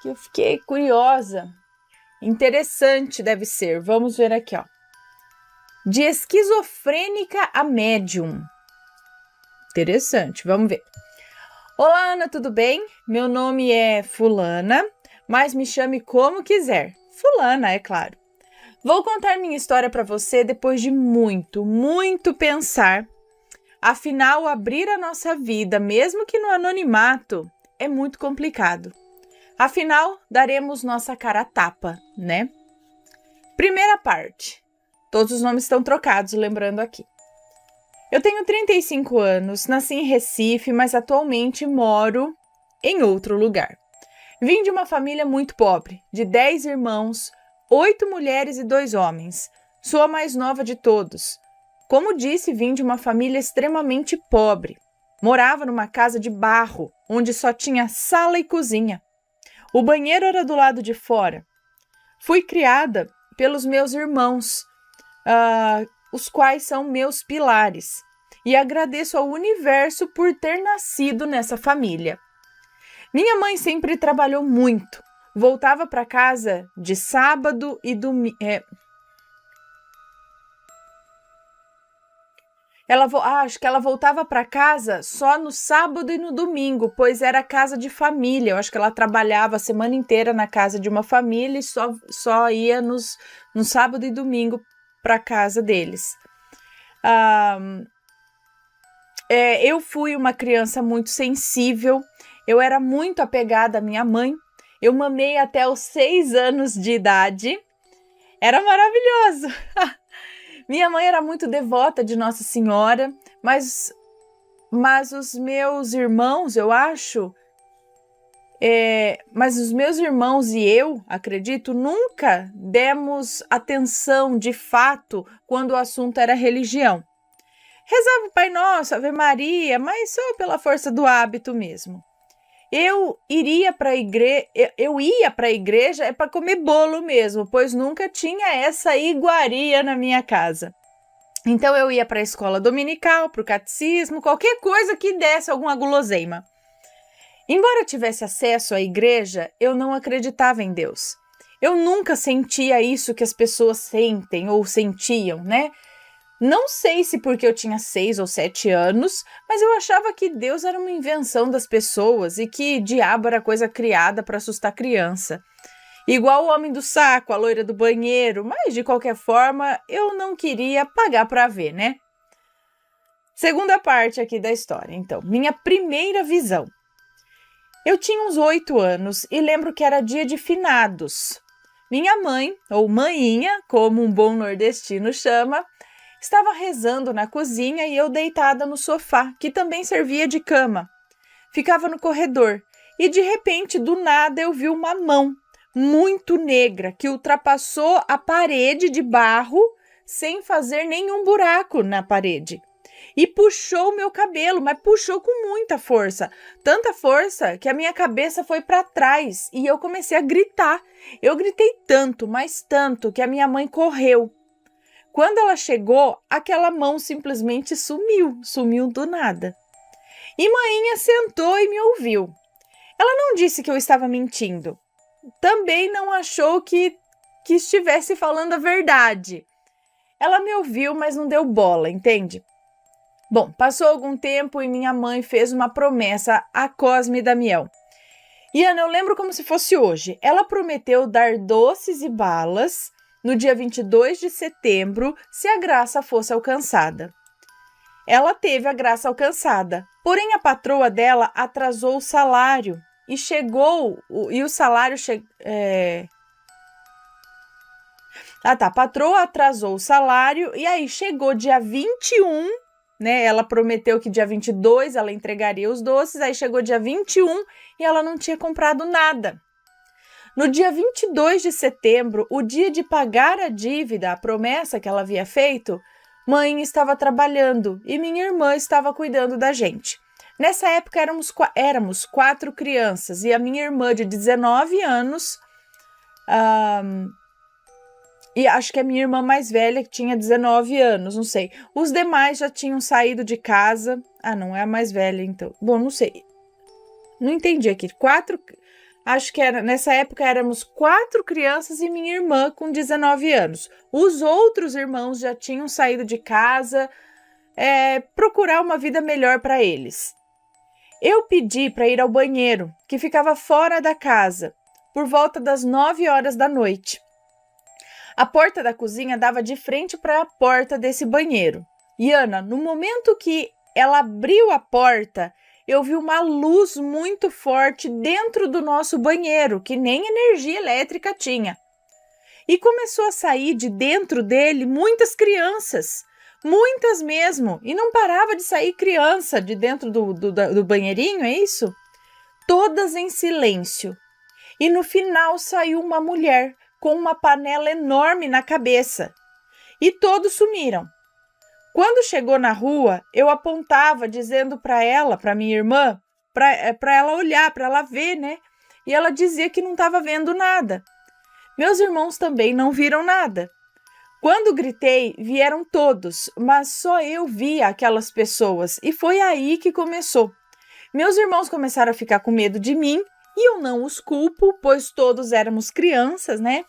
que eu fiquei curiosa. Interessante deve ser. Vamos ver aqui, ó. De esquizofrênica a médium. Interessante, vamos ver. Olá, Ana, tudo bem? Meu nome é Fulana, mas me chame como quiser. Fulana, é claro. Vou contar minha história para você depois de muito pensar. Afinal, abrir a nossa vida, mesmo que no anonimato, é muito complicado. Afinal, daremos nossa cara a tapa, né? Primeira parte. Todos os nomes estão trocados, lembrando aqui. Eu tenho 35 anos, nasci em Recife, mas atualmente moro em outro lugar. Vim de uma família muito pobre, de 10 irmãos, 8 mulheres e 2 homens. Sou a mais nova de todos. Como disse, vim de uma família extremamente pobre. Morava numa casa de barro, onde só tinha sala e cozinha. O banheiro era do lado de fora. Fui criada pelos meus irmãos, os quais são meus pilares, e agradeço ao universo por ter nascido nessa família. Minha mãe sempre trabalhou muito, voltava para casa de sábado e domingo. Acho que ela voltava para casa só no sábado e no domingo, pois era casa de família. Eu acho que ela trabalhava a semana inteira na casa de uma família e só ia no sábado e domingo para casa deles. Eu fui uma criança muito sensível, eu era muito apegada à minha mãe, eu mamei até os 6 anos de idade, era maravilhoso! Minha mãe era muito devota de Nossa Senhora, mas os meus irmãos, eu acho, mas os meus irmãos e eu, acredito, nunca demos atenção de fato quando o assunto era religião. Rezava o Pai Nosso, Ave Maria, mas só pela força do hábito mesmo. Eu ia para a igreja para comer bolo mesmo, pois nunca tinha essa iguaria na minha casa. Então eu ia para a escola dominical, para o catecismo, qualquer coisa que desse alguma guloseima. Embora eu tivesse acesso à igreja, eu não acreditava em Deus. Eu nunca sentia isso que as pessoas sentem ou sentiam, né? Não sei se porque eu tinha 6 ou 7 anos, mas eu achava que Deus era uma invenção das pessoas e que diabo era coisa criada para assustar criança. Igual o homem do saco, a loira do banheiro, mas de qualquer forma eu não queria pagar para ver, né? Segunda parte aqui da história, então. Minha primeira visão. Eu tinha uns 8 anos e lembro que era dia de finados. Minha mãe, ou mainha, como um bom nordestino chama, estava rezando na cozinha e eu deitada no sofá, que também servia de cama. Ficava no corredor e de repente, do nada, eu vi uma mão muito negra que ultrapassou a parede de barro sem fazer nenhum buraco na parede. E puxou meu cabelo, mas puxou com muita força. Tanta força que a minha cabeça foi para trás e eu comecei a gritar. Eu gritei tanto, mas tanto, que a minha mãe correu. Quando ela chegou, aquela mão simplesmente sumiu do nada. E mainha sentou e me ouviu. Ela não disse que eu estava mentindo. Também não achou que estivesse falando a verdade. Ela me ouviu, mas não deu bola, entende? Bom, passou algum tempo e minha mãe fez uma promessa a Cosme e Damião. E Ana, eu lembro como se fosse hoje. Ela prometeu dar doces e balas no dia 22 de setembro, se a graça fosse alcançada. Ela teve a graça alcançada, porém a patroa dela atrasou o salário e o salário a patroa atrasou o salário e aí chegou dia 21, né? Ela prometeu que dia 22 ela entregaria os doces, aí chegou dia 21 e ela não tinha comprado nada. No dia 22 de setembro, o dia de pagar a dívida, a promessa que ela havia feito, mãe estava trabalhando e minha irmã estava cuidando da gente. Nessa época éramos 4 crianças e a minha irmã de 19 anos, e acho que a minha irmã mais velha que tinha 19 anos, não sei. Os demais já tinham saído de casa. Não é a mais velha então. Bom, não sei. Não entendi aqui. acho que nessa época éramos 4 crianças e minha irmã com 19 anos. Os outros irmãos já tinham saído de casa, procurar uma vida melhor para eles. Eu pedi para ir ao banheiro, que ficava fora da casa, por volta das 9 horas da noite. A porta da cozinha dava de frente para a porta desse banheiro. E Ana, no momento que ela abriu a porta, eu vi uma luz muito forte dentro do nosso banheiro, que nem energia elétrica tinha. E começou a sair de dentro dele muitas crianças, muitas mesmo, e não parava de sair criança de dentro do banheirinho, é isso? Todas em silêncio. E no final saiu uma mulher com uma panela enorme na cabeça. E todos sumiram. Quando chegou na rua, eu apontava dizendo para ela, para minha irmã, para ela olhar, para ela ver, né? E ela dizia que não estava vendo nada. Meus irmãos também não viram nada. Quando gritei, vieram todos, mas só eu via aquelas pessoas e foi aí que começou. Meus irmãos começaram a ficar com medo de mim e eu não os culpo, pois todos éramos crianças, né?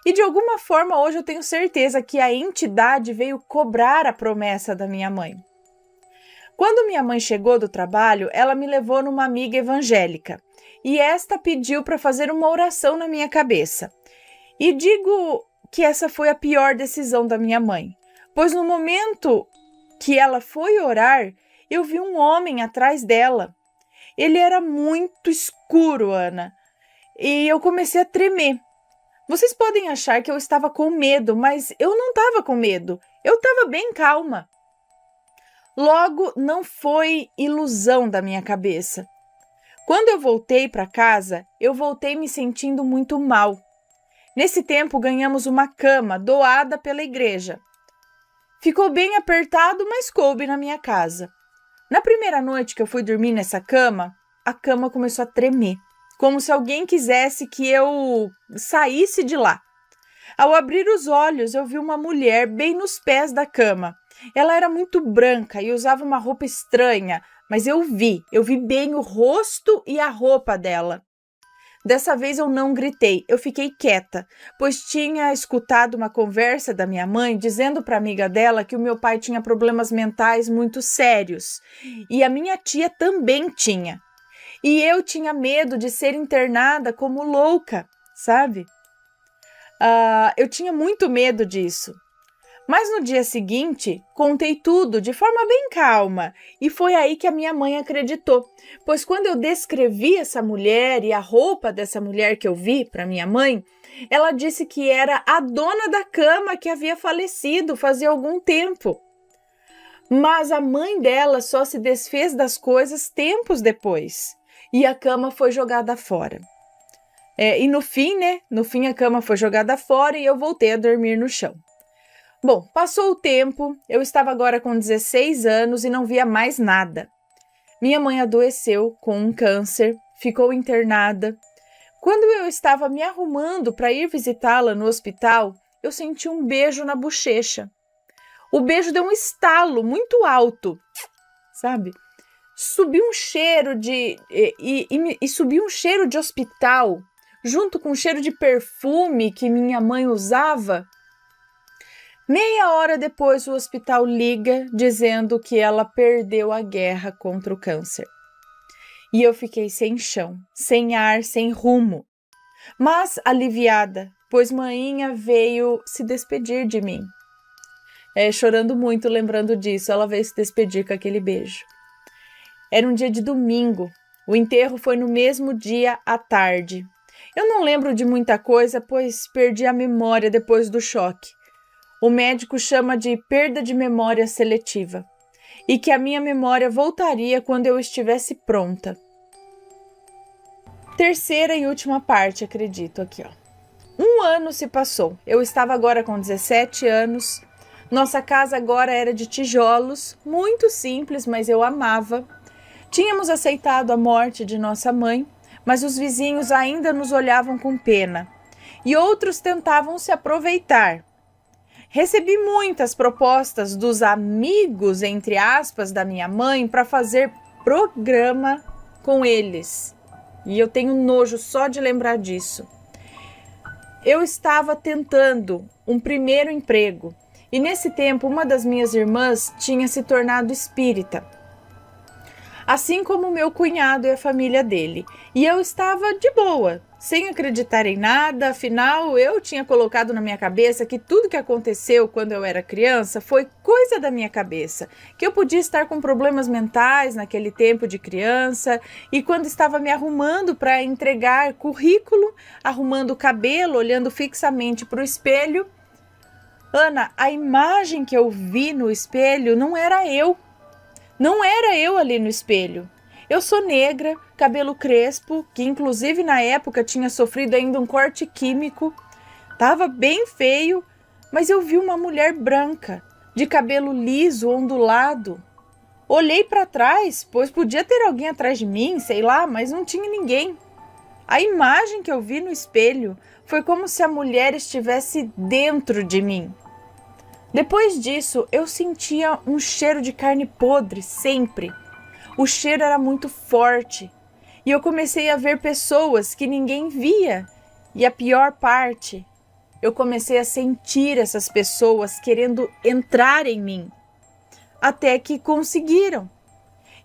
E de alguma forma hoje eu tenho certeza que a entidade veio cobrar a promessa da minha mãe. Quando minha mãe chegou do trabalho, ela me levou numa amiga evangélica e esta pediu para fazer uma oração na minha cabeça. E digo que essa foi a pior decisão da minha mãe, pois no momento que ela foi orar, eu vi um homem atrás dela. Ele era muito escuro, Ana, e eu comecei a tremer. Vocês podem achar que eu estava com medo, mas eu não estava com medo, eu estava bem calma. Logo, não foi ilusão da minha cabeça. Quando eu voltei para casa, eu voltei me sentindo muito mal. Nesse tempo, ganhamos uma cama doada pela igreja. Ficou bem apertado, mas coube na minha casa. Na primeira noite que eu fui dormir nessa cama, a cama começou a tremer, como se alguém quisesse que eu saísse de lá. Ao abrir os olhos, eu vi uma mulher bem nos pés da cama. Ela era muito branca e usava uma roupa estranha, mas eu vi bem o rosto e a roupa dela. Dessa vez eu não gritei, eu fiquei quieta, pois tinha escutado uma conversa da minha mãe dizendo para a amiga dela que o meu pai tinha problemas mentais muito sérios e a minha tia também tinha. E eu tinha medo de ser internada como louca, sabe? Eu tinha muito medo disso. Mas no dia seguinte, contei tudo de forma bem calma e foi aí que a minha mãe acreditou, pois quando eu descrevi essa mulher e a roupa dessa mulher que eu vi para minha mãe, ela disse que era a dona da cama que havia falecido fazia algum tempo. Mas a mãe dela só se desfez das coisas tempos depois e a cama foi jogada fora. E no fim a cama foi jogada fora e eu voltei a dormir no chão. Bom, passou o tempo, eu estava agora com 16 anos e não via mais nada. Minha mãe adoeceu com um câncer, ficou internada. Quando eu estava me arrumando para ir visitá-la no hospital, eu senti um beijo na bochecha. O beijo deu um estalo muito alto, sabe? Subiu um cheiro subiu um cheiro de hospital, junto com o cheiro de perfume que minha mãe usava. Meia hora depois, o hospital liga dizendo que ela perdeu a guerra contra o câncer. E eu fiquei sem chão, sem ar, sem rumo. Mas aliviada, pois maninha veio se despedir de mim. Chorando muito, lembrando disso, ela veio se despedir com aquele beijo. Era um dia de domingo. O enterro foi no mesmo dia à tarde. Eu não lembro de muita coisa, pois perdi a memória depois do choque. O médico chama de perda de memória seletiva e que a minha memória voltaria quando eu estivesse pronta. Terceira e última parte, acredito, aqui, ó. 1 ano se passou. Eu estava agora com 17 anos. Nossa casa agora era de tijolos, muito simples, mas eu amava. Tínhamos aceitado a morte de nossa mãe, mas os vizinhos ainda nos olhavam com pena e outros tentavam se aproveitar. Recebi muitas propostas dos amigos, entre aspas, da minha mãe para fazer programa com eles. e eu tenho nojo só de lembrar disso. Eu estava tentando um primeiro emprego e nesse tempo uma das minhas irmãs tinha se tornado espírita, assim como meu cunhado e a família dele. E eu estava de boa, sem acreditar em nada, afinal eu tinha colocado na minha cabeça que tudo que aconteceu quando eu era criança foi coisa da minha cabeça, que eu podia estar com problemas mentais naquele tempo de criança, e quando estava me arrumando para entregar currículo, arrumando o cabelo, olhando fixamente para o espelho, Ana, a imagem que eu vi no espelho não era eu. Não era eu ali no espelho. Eu sou negra, cabelo crespo, que inclusive na época tinha sofrido ainda um corte químico. Tava bem feio, mas eu vi uma mulher branca, de cabelo liso, ondulado. Olhei para trás, pois podia ter alguém atrás de mim, sei lá, mas não tinha ninguém. A imagem que eu vi no espelho foi como se a mulher estivesse dentro de mim. Depois disso, eu sentia um cheiro de carne podre sempre. O cheiro era muito forte e eu comecei a ver pessoas que ninguém via. E a pior parte, eu comecei a sentir essas pessoas querendo entrar em mim. Até que conseguiram.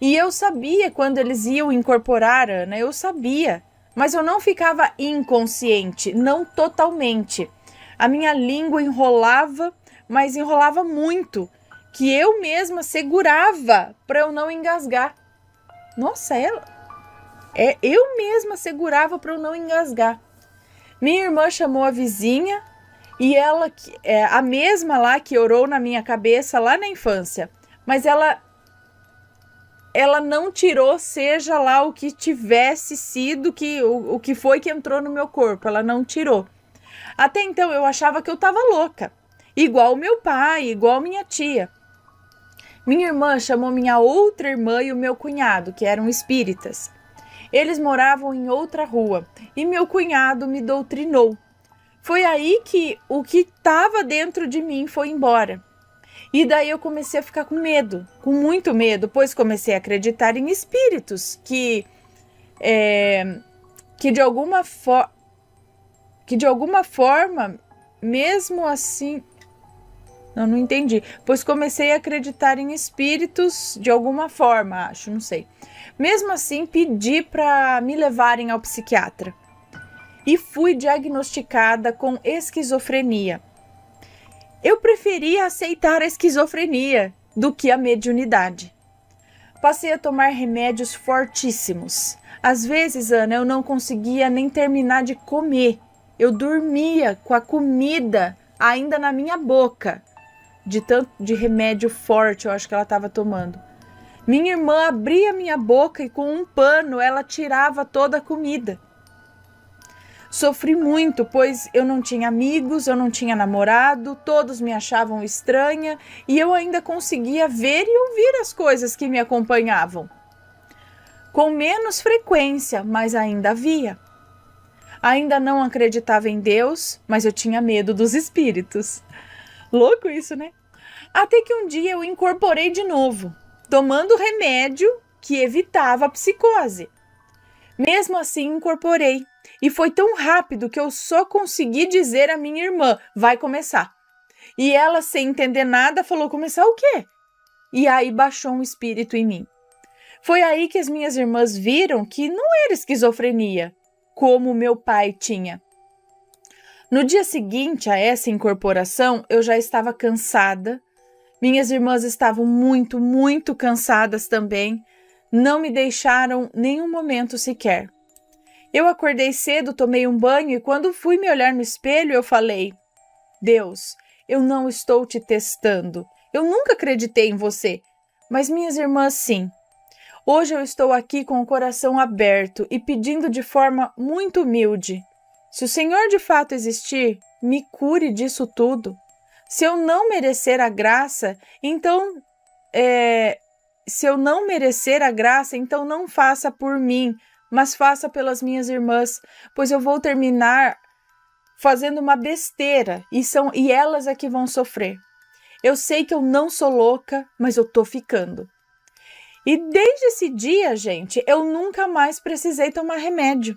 E eu sabia quando eles iam incorporar, Ana, eu sabia. Mas eu não ficava inconsciente, não totalmente. A minha língua enrolava, mas enrolava muito, que eu mesma segurava para eu não engasgar. Nossa, eu mesma segurava para eu não engasgar. Minha irmã chamou a vizinha e ela, a mesma lá que orou na minha cabeça lá na infância, mas ela não tirou, seja lá o que tivesse sido, o que foi que entrou no meu corpo, ela não tirou. Até então eu achava que eu estava louca, igual meu pai, igual minha tia. Minha irmã chamou minha outra irmã e o meu cunhado, que eram espíritas. Eles moravam em outra rua e meu cunhado me doutrinou. Foi aí que o que estava dentro de mim foi embora. E daí eu comecei a ficar com medo, com muito medo, pois comecei a acreditar em espíritos que de alguma forma, mesmo assim, não entendi, pois comecei a acreditar em espíritos de alguma forma, acho, não sei. Mesmo assim, pedi para me levarem ao psiquiatra e fui diagnosticada com esquizofrenia. Eu preferia aceitar a esquizofrenia do que a mediunidade. Passei a tomar remédios fortíssimos. Às vezes, Ana, eu não conseguia nem terminar de comer. Eu dormia com a comida ainda na minha boca, de tanto de remédio forte eu acho que ela estava tomando. Minha irmã abria minha boca e com um pano ela tirava toda a comida. Sofri muito, pois eu não tinha amigos, eu não tinha namorado, todos me achavam estranha e eu ainda conseguia ver e ouvir as coisas que me acompanhavam. Com menos frequência, mas ainda havia. Ainda não acreditava em Deus, mas eu tinha medo dos espíritos. Louco isso, né? Até que um dia eu incorporei de novo, tomando remédio que evitava a psicose. Mesmo assim, incorporei. E foi tão rápido que eu só consegui dizer à minha irmã, vai começar. E ela, sem entender nada, falou, começar o quê? E aí baixou um espírito em mim. Foi aí que as minhas irmãs viram que não era esquizofrenia, como meu pai tinha. No dia seguinte a essa incorporação, eu já estava cansada. Minhas irmãs estavam muito, muito cansadas também. Não me deixaram nenhum momento sequer. Eu acordei cedo, tomei um banho e quando fui me olhar no espelho, eu falei, Deus, eu não estou te testando. Eu nunca acreditei em você, mas minhas irmãs sim. Hoje eu estou aqui com o coração aberto e pedindo de forma muito humilde. Se o Senhor de fato existir, me cure disso tudo. Se eu não merecer a graça, então não faça por mim, mas faça pelas minhas irmãs, pois eu vou terminar fazendo uma besteira e elas é que vão sofrer. Eu sei que eu não sou louca, mas eu tô ficando. E desde esse dia, gente, eu nunca mais precisei tomar remédio.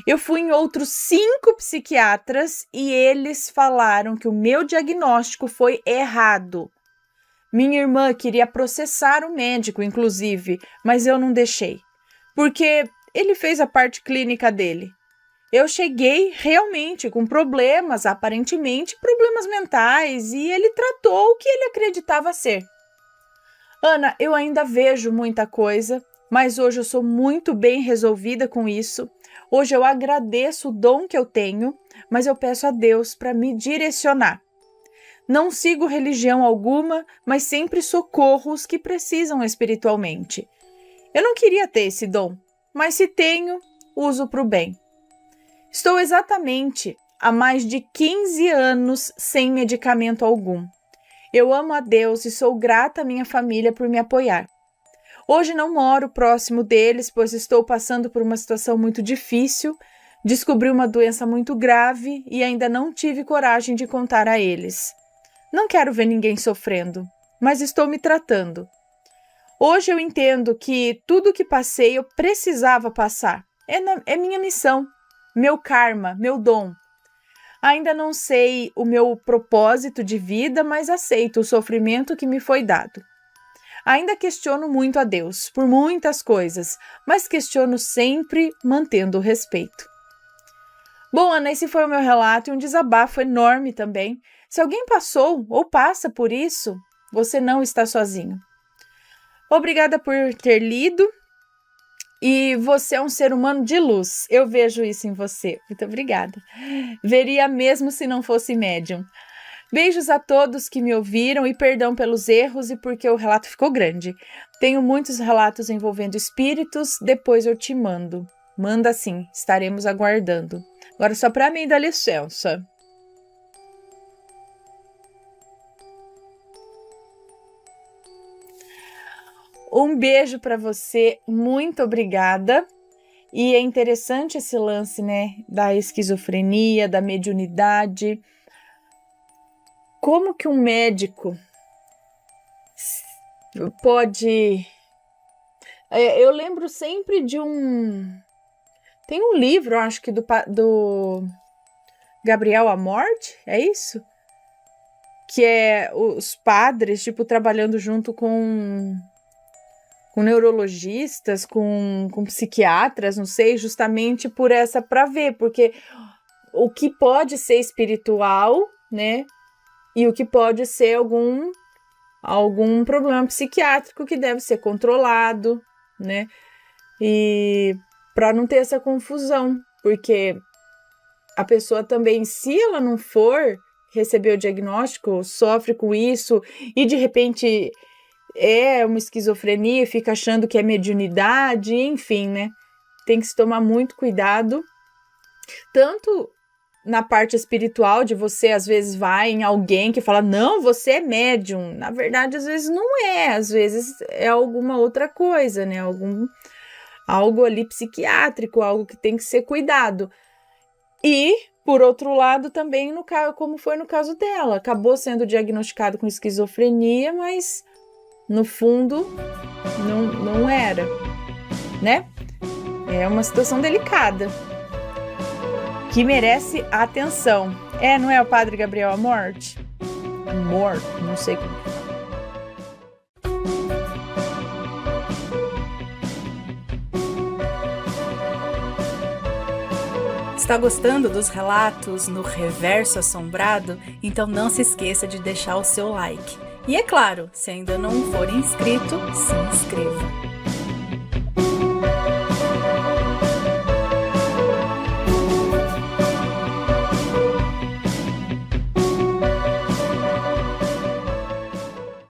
Eu fui em outros 5 psiquiatras e eles falaram que o meu diagnóstico foi errado. Minha irmã queria processar o médico, inclusive, mas eu não deixei, porque ele fez a parte clínica dele. Eu cheguei realmente com problemas, aparentemente problemas mentais, e ele tratou o que ele acreditava ser. Ana, eu ainda vejo muita coisa, mas hoje eu sou muito bem resolvida com isso. Hoje eu agradeço o dom que eu tenho, mas eu peço a Deus para me direcionar. Não sigo religião alguma, mas sempre socorro os que precisam espiritualmente. Eu não queria ter esse dom, mas se tenho, uso para o bem. Estou exatamente há mais de 15 anos sem medicamento algum. Eu amo a Deus e sou grata à minha família por me apoiar. Hoje não moro próximo deles, pois estou passando por uma situação muito difícil, descobri uma doença muito grave e ainda não tive coragem de contar a eles. Não quero ver ninguém sofrendo, mas estou me tratando. Hoje eu entendo que tudo o que passei eu precisava passar. É minha missão, meu karma, meu dom. Ainda não sei o meu propósito de vida, mas aceito o sofrimento que me foi dado. Ainda questiono muito a Deus por muitas coisas, mas questiono sempre mantendo o respeito. Bom, Ana, esse foi o meu relato e um desabafo enorme também. Se alguém passou ou passa por isso, você não está sozinho. Obrigada por ter lido e você é um ser humano de luz. Eu vejo isso em você. Muito obrigada. Veria mesmo se não fosse médium. Beijos a todos que me ouviram e perdão pelos erros e porque o relato ficou grande. Tenho muitos relatos envolvendo espíritos, depois eu te mando. Manda sim, estaremos aguardando. Agora só para mim dá licença. Um beijo para você, muito obrigada. E é interessante esse lance, né, da esquizofrenia, da mediunidade. Como que um médico pode... Eu lembro sempre de tem um livro, acho que do Gabriel Amorth, é isso? Que é os padres, tipo, trabalhando junto com neurologistas, com psiquiatras, não sei, justamente para ver, porque o que pode ser espiritual, né, e o que pode ser algum problema psiquiátrico que deve ser controlado, né, e para não ter essa confusão, porque a pessoa também, se ela não for receber o diagnóstico, sofre com isso e de repente é uma esquizofrenia, fica achando que é mediunidade, enfim, né? Tem que se tomar muito cuidado, tanto na parte espiritual, de você às vezes vai em alguém que fala, não, você é médium. Na verdade, às vezes não é, às vezes é alguma outra coisa, né? Algo ali psiquiátrico, algo que tem que ser cuidado. E, por outro lado, também, como foi no caso dela, acabou sendo diagnosticado com esquizofrenia, mas no fundo não era, né? É uma situação delicada que merece atenção. Não é o padre Gabriel Amorth? Amorth, não sei como que fala. Está gostando dos relatos no Reverso Assombrado? Então não se esqueça de deixar o seu like. E é claro, se ainda não for inscrito, se inscreva.